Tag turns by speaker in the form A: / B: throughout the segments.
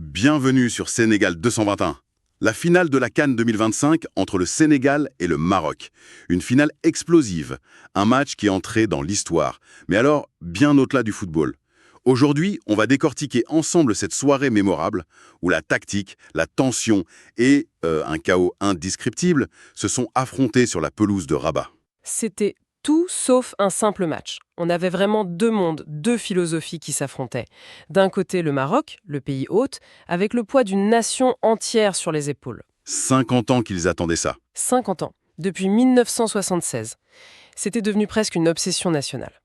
A: Bienvenue sur Sénégal 221. La finale de la CAN 2025 entre le Sénégal et le Maroc. Une finale explosive, un match qui est entré dans l'histoire, mais alors bien au-delà du football. Aujourd'hui, on va décortiquer ensemble cette soirée mémorable où la tactique, la tension et un chaos indescriptible se sont affrontés sur la pelouse de Rabat.
B: C'était tout sauf un simple match. On avait vraiment deux mondes, deux philosophies qui s'affrontaient. D'un côté, le Maroc, le pays hôte, avec le poids d'une nation entière sur les épaules.
A: 50 ans qu'ils attendaient ça.
B: 50 ans, depuis 1976. C'était devenu presque une obsession nationale.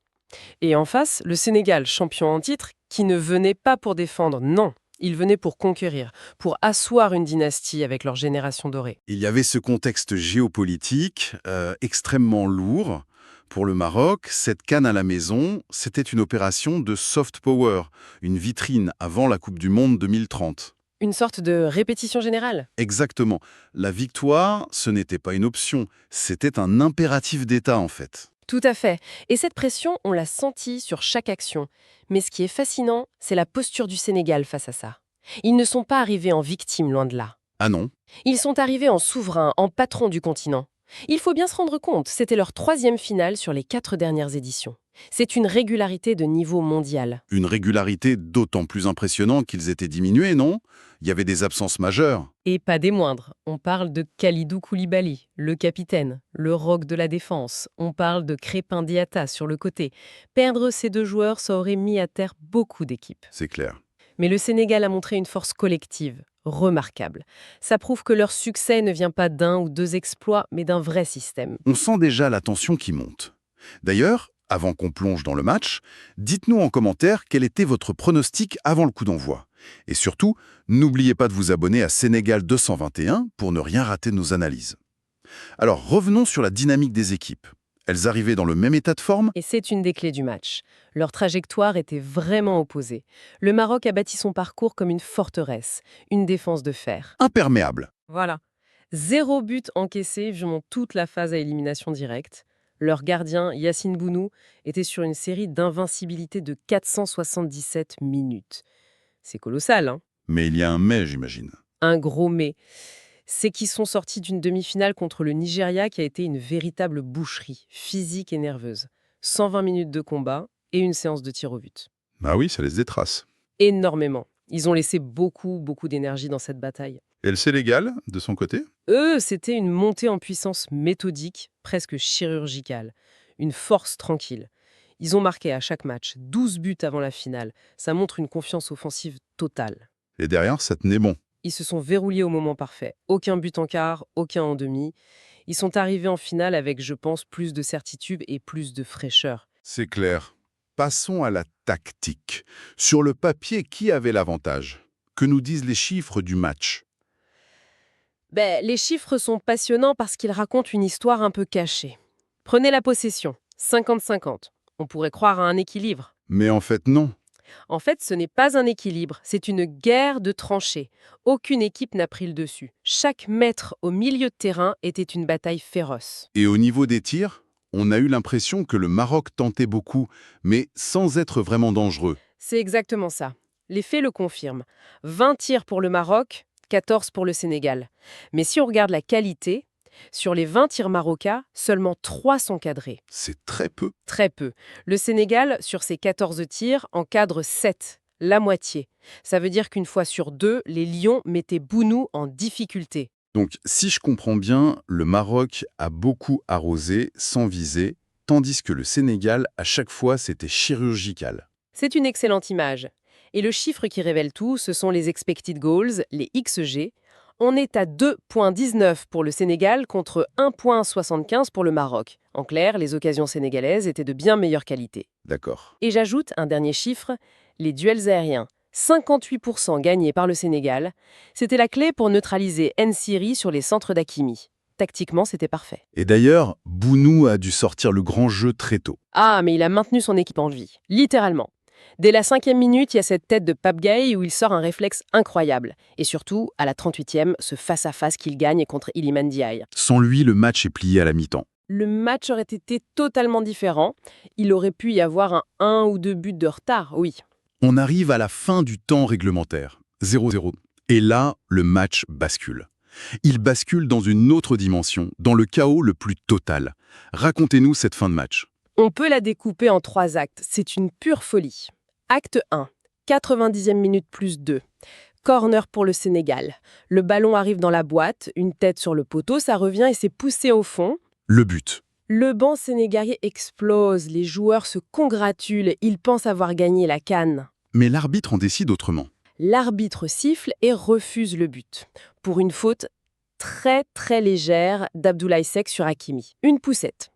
B: Et en face, le Sénégal, champion en titre, qui ne venait pas pour défendre, non. Ils venaient pour conquérir, pour asseoir une dynastie avec leur génération dorée.
A: Il y avait ce contexte géopolitique extrêmement lourd. Pour le Maroc, cette CAN à la maison, c'était une opération de soft power, une vitrine avant la Coupe du Monde 2030.
B: Une sorte de répétition générale.
A: Exactement. La victoire, ce n'était pas une option, c'était un impératif d'État en fait.
B: Tout à fait. Et cette pression, on l'a sentie sur chaque action. Mais ce qui est fascinant, c'est la posture du Sénégal face à ça. Ils ne sont pas arrivés en victime, loin de là.
A: Ah non?
B: Ils sont arrivés en souverain, en patron du continent. Il faut bien se rendre compte, c'était leur 3e finale sur les 4 dernières éditions. C'est une régularité de niveau mondial.
A: Une régularité d'autant plus impressionnante qu'ils étaient diminués, non? Il y avait des absences majeures.
B: Et pas des moindres. On parle de Kalidou Koulibaly, le capitaine, le roc de la défense. On parle de Crépin Diatta sur le côté. Perdre ces deux joueurs, ça aurait mis à terre beaucoup d'équipes.
A: C'est clair.
B: Mais le Sénégal a montré une force collective, remarquable. Ça prouve que leur succès ne vient pas d'un ou deux exploits, mais d'un vrai système.
A: On sent déjà la tension qui monte. D'ailleurs, avant qu'on plonge dans le match, dites-nous en commentaire quel était votre pronostic avant le coup d'envoi. Et surtout, n'oubliez pas de vous abonner à Sénégal 221 pour ne rien rater de nos analyses. Alors, revenons sur la dynamique des équipes. Elles arrivaient dans le même état de forme?
B: Et c'est une des clés du match. Leur trajectoire était vraiment opposée. Le Maroc a bâti son parcours comme une forteresse, une défense de fer.
A: Imperméable.
B: Voilà. 0 but encaissé durant toute la phase à élimination directe. Leur gardien, Yacine Bounou, était sur une série d'invincibilité de 477 minutes. C'est colossal, hein?
A: Mais il y a un mais, j'imagine.
B: Un gros mais. C'est qu'ils sont sortis d'une demi-finale contre le Nigeria qui a été une véritable boucherie, physique et nerveuse. 120 minutes de combat et une séance de tir au but.
A: Bah oui, ça laisse des traces.
B: Énormément. Ils ont laissé beaucoup d'énergie dans cette bataille.
A: Et le Sénégal, de son côté?
B: Eux, c'était une montée en puissance méthodique, presque chirurgicale. Une force tranquille. Ils ont marqué à chaque match 12 buts avant la finale. Ça montre une confiance offensive totale.
A: Et derrière, ça tenait bon.
B: Ils se sont verrouillés au moment parfait. Aucun but en quart, aucun en demi. Ils sont arrivés en finale avec, je pense, plus de certitude et plus de fraîcheur.
A: C'est clair. Passons à la tactique. Sur le papier, qui avait l'avantage? Que nous disent les chiffres du match?
B: Les chiffres sont passionnants parce qu'ils racontent une histoire un peu cachée. Prenez la possession, 50-50. On pourrait croire à un équilibre.
A: Mais en fait, non.
B: En fait, ce n'est pas un équilibre, c'est une guerre de tranchées. Aucune équipe n'a pris le dessus. Chaque mètre au milieu de terrain était une bataille féroce.
A: Et au niveau des tirs, on a eu l'impression que le Maroc tentait beaucoup, mais sans être vraiment dangereux.
B: C'est exactement ça. Les faits le confirment. 20 tirs pour le Maroc, 14 pour le Sénégal. Mais si on regarde la qualité, sur les 20 tirs marocains, seulement 3 sont cadrés.
A: C'est très peu.
B: Très peu. Le Sénégal, sur ses 14 tirs, en cadre 7, la moitié. Ça veut dire qu'une fois sur deux, les Lions mettaient Bounou en difficulté.
A: Donc, si je comprends bien, le Maroc a beaucoup arrosé, sans viser, tandis que le Sénégal, à chaque fois, c'était chirurgical.
B: C'est une excellente image. Et le chiffre qui révèle tout, ce sont les expected goals, les XG. On est à 2,19 pour le Sénégal contre 1,75 pour le Maroc. En clair, les occasions sénégalaises étaient de bien meilleure qualité.
A: D'accord.
B: Et j'ajoute un dernier chiffre, les duels aériens. 58% gagnés par le Sénégal. C'était la clé pour neutraliser Nsiri sur les centres d'Hakimi. Tactiquement, c'était parfait.
A: Et d'ailleurs, Bounou a dû sortir le grand jeu très tôt.
B: Ah, mais il a maintenu son équipe en vie, littéralement. Dès la 5e minute, il y a cette tête de Pape Gueye où il sort un réflexe incroyable. Et surtout, à la 38e, ce face-à-face qu'il gagne contre Iliman Ndiaye.
A: Sans lui, le match est plié à la mi-temps.
B: Le match aurait été totalement différent. Il aurait pu y avoir un ou deux buts de retard, oui.
A: On arrive à la fin du temps réglementaire. 0-0. Et là, le match bascule. Il bascule dans une autre dimension, dans le chaos le plus total. Racontez-nous cette fin de match.
B: On peut la découper en 3 actes. C'est une pure folie. Acte 1, 90e minute plus 2. Corner pour le Sénégal. Le ballon arrive dans la boîte, une tête sur le poteau, ça revient et c'est poussé au fond.
A: Le but.
B: Le banc sénégalais explose, les joueurs se congratulent, ils pensent avoir gagné la CAN.
A: Mais l'arbitre en décide autrement.
B: L'arbitre siffle et refuse le but. Pour une faute très légère d'Abdoulaye Seck sur Hakimi. Une poussette.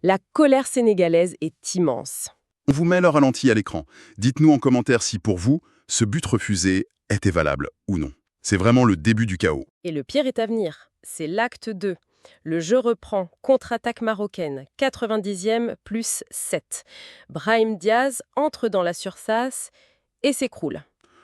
B: La colère sénégalaise est immense.
A: On vous met le ralenti à l'écran. Dites-nous en commentaire si pour vous, ce but refusé était valable ou non. C'est vraiment le début du chaos.
B: Et le pire est à venir. C'est l'acte 2. Le jeu reprend, contre-attaque marocaine, 90e plus 7. Brahim Diaz entre dans la surface et s'écroule.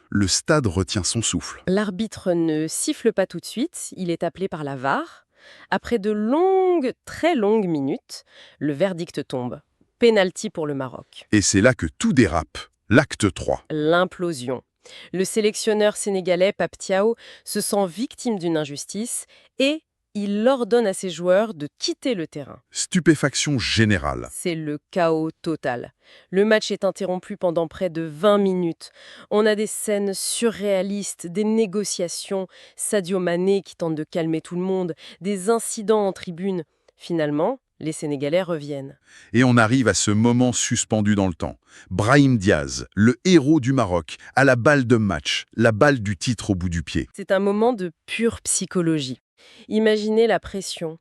A: Le stade retient son souffle.
B: L'arbitre ne siffle pas tout de suite, il est appelé par la VAR. Après de très longues minutes, le verdict tombe. Pénalty pour le Maroc.
A: Et c'est là que tout dérape. L'acte 3.
B: L'implosion. Le sélectionneur sénégalais Pape Thiaw se sent victime d'une injustice et il ordonne à ses joueurs de quitter le terrain.
A: Stupéfaction générale.
B: C'est le chaos total. Le match est interrompu pendant près de 20 minutes. On a des scènes surréalistes, des négociations, Sadio Mané qui tente de calmer tout le monde, des incidents en tribune. Finalement, les Sénégalais reviennent.
A: Et on arrive à ce moment suspendu dans le temps. Brahim Diaz, le héros du Maroc, a la balle de match, la balle du titre au bout du pied.
B: C'est un moment de pure psychologie. Imaginez la pression.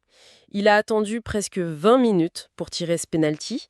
B: Il a attendu presque 20 minutes pour tirer ce penalty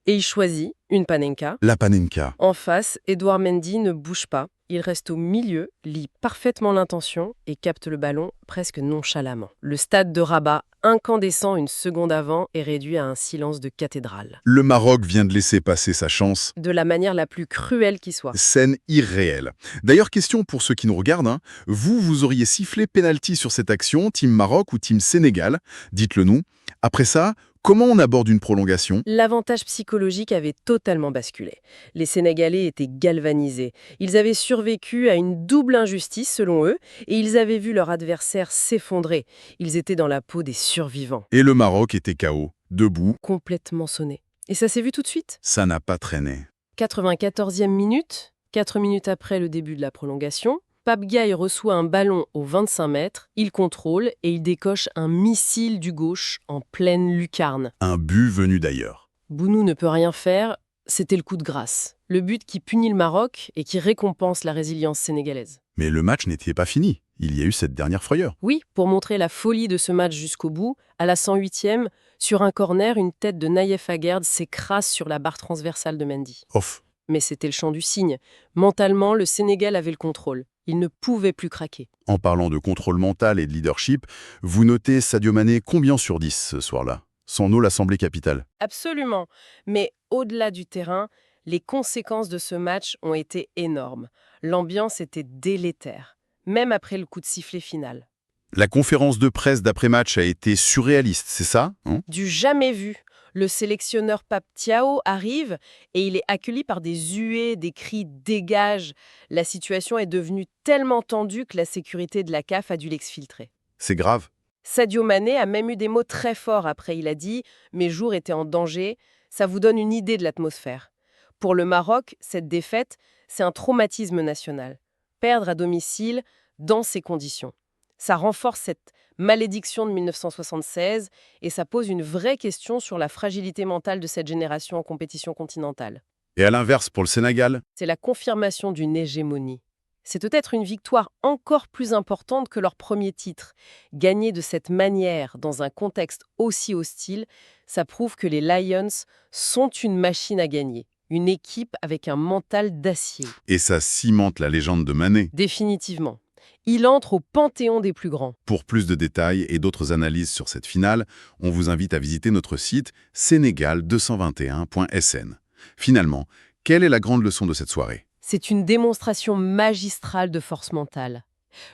B: et il choisit une panenka.
A: La panenka.
B: En face, Edouard Mendy ne bouge pas. Il reste au milieu, lit parfaitement l'intention et capte le ballon presque nonchalamment. Le stade de Rabat, incandescent une seconde avant, est réduit à un silence de cathédrale.
A: Le Maroc vient de laisser passer sa chance.
B: De la manière la plus cruelle qui soit.
A: Scène irréelle. D'ailleurs, question pour ceux qui nous regardent. Vous auriez sifflé pénalty sur cette action, Team Maroc ou Team Sénégal? Dites-le nous. Après ça, comment on aborde une prolongation?
B: L'avantage psychologique avait totalement basculé. Les Sénégalais étaient galvanisés. Ils avaient survécu à une double injustice, selon eux, et ils avaient vu leur adversaire s'effondrer. Ils étaient dans la peau des survivants.
A: Et le Maroc était KO, debout.
B: Complètement sonné. Et ça s'est vu tout de suite.
A: Ça n'a pas traîné.
B: 94e minute, 4 minutes après le début de la prolongation, Pape Gaye reçoit un ballon aux 25 mètres, il contrôle et il décoche un missile du gauche en pleine lucarne.
A: Un but venu d'ailleurs.
B: Bounou ne peut rien faire, c'était le coup de grâce. Le but qui punit le Maroc et qui récompense la résilience sénégalaise.
A: Mais le match n'était pas fini. Il y a eu cette dernière frayeur.
B: Oui, pour montrer la folie de ce match jusqu'au bout, à la 108e, sur un corner, une tête de Naïef Aguerd s'écrase sur la barre transversale de Mendy.
A: Off.
B: Mais c'était le chant du cygne. Mentalement, le Sénégal avait le contrôle. Il ne pouvait plus craquer.
A: En parlant de contrôle mental et de leadership, vous notez Sadio Mané combien sur 10 ce soir-là? Sans eau, l'Assemblée capitale.
B: Absolument. Mais au-delà du terrain, les conséquences de ce match ont été énormes. L'ambiance était délétère, même après le coup de sifflet final.
A: La conférence de presse d'après-match a été surréaliste, c'est ça?
B: Du jamais vu. Le sélectionneur Pape Thiaw arrive et il est accueilli par des huées, des cris « dégage ». La situation est devenue tellement tendue que la sécurité de la CAF a dû l'exfiltrer.
A: C'est grave.
B: Sadio Mané a même eu des mots très forts après. Il a dit « Mes jours étaient en danger ». Ça vous donne une idée de l'atmosphère. Pour le Maroc, cette défaite, c'est un traumatisme national. Perdre à domicile dans ces conditions. Ça renforce cette malédiction de 1976 et ça pose une vraie question sur la fragilité mentale de cette génération en compétition continentale.
A: Et à l'inverse, pour le Sénégal?
B: C'est la confirmation d'une hégémonie. C'est peut-être une victoire encore plus importante que leur premier titre. Gagner de cette manière, dans un contexte aussi hostile, ça prouve que les Lions sont une machine à gagner. Une équipe avec un mental d'acier.
A: Et ça cimente la légende de Mané.
B: Définitivement. Il entre au panthéon des plus grands.
A: Pour plus de détails et d'autres analyses sur cette finale, on vous invite à visiter notre site sénégal221.sn. Finalement, quelle est la grande leçon de cette soirée?
B: C'est une démonstration magistrale de force mentale.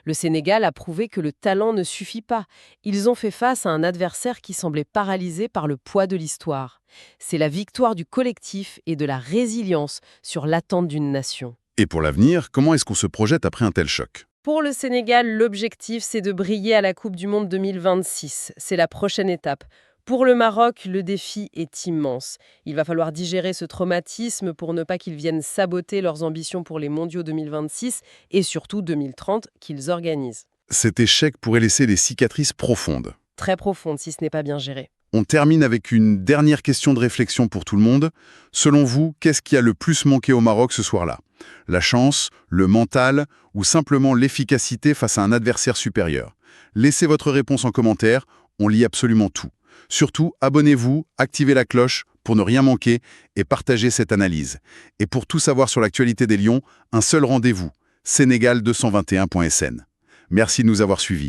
B: Le Sénégal a prouvé que le talent ne suffit pas. Ils ont fait face à un adversaire qui semblait paralysé par le poids de l'histoire. C'est la victoire du collectif et de la résilience sur l'attente d'une nation.
A: Et pour l'avenir, comment est-ce qu'on se projette après un tel choc?
B: Pour le Sénégal, l'objectif, c'est de briller à la Coupe du Monde 2026. C'est la prochaine étape. Pour le Maroc, le défi est immense. Il va falloir digérer ce traumatisme pour ne pas qu'ils viennent saboter leurs ambitions pour les mondiaux 2026 et surtout 2030 qu'ils organisent.
A: Cet échec pourrait laisser des cicatrices profondes.
B: Très profonde si ce n'est pas bien géré.
A: On termine avec une dernière question de réflexion pour tout le monde. Selon vous, qu'est-ce qui a le plus manqué au Maroc ce soir-là? La chance, le mental ou simplement l'efficacité face à un adversaire supérieur? Laissez votre réponse en commentaire, on lit absolument tout. Surtout, abonnez-vous, activez la cloche pour ne rien manquer et partagez cette analyse. Et pour tout savoir sur l'actualité des Lions, un seul rendez-vous, sénégal221.sn. Merci de nous avoir suivis.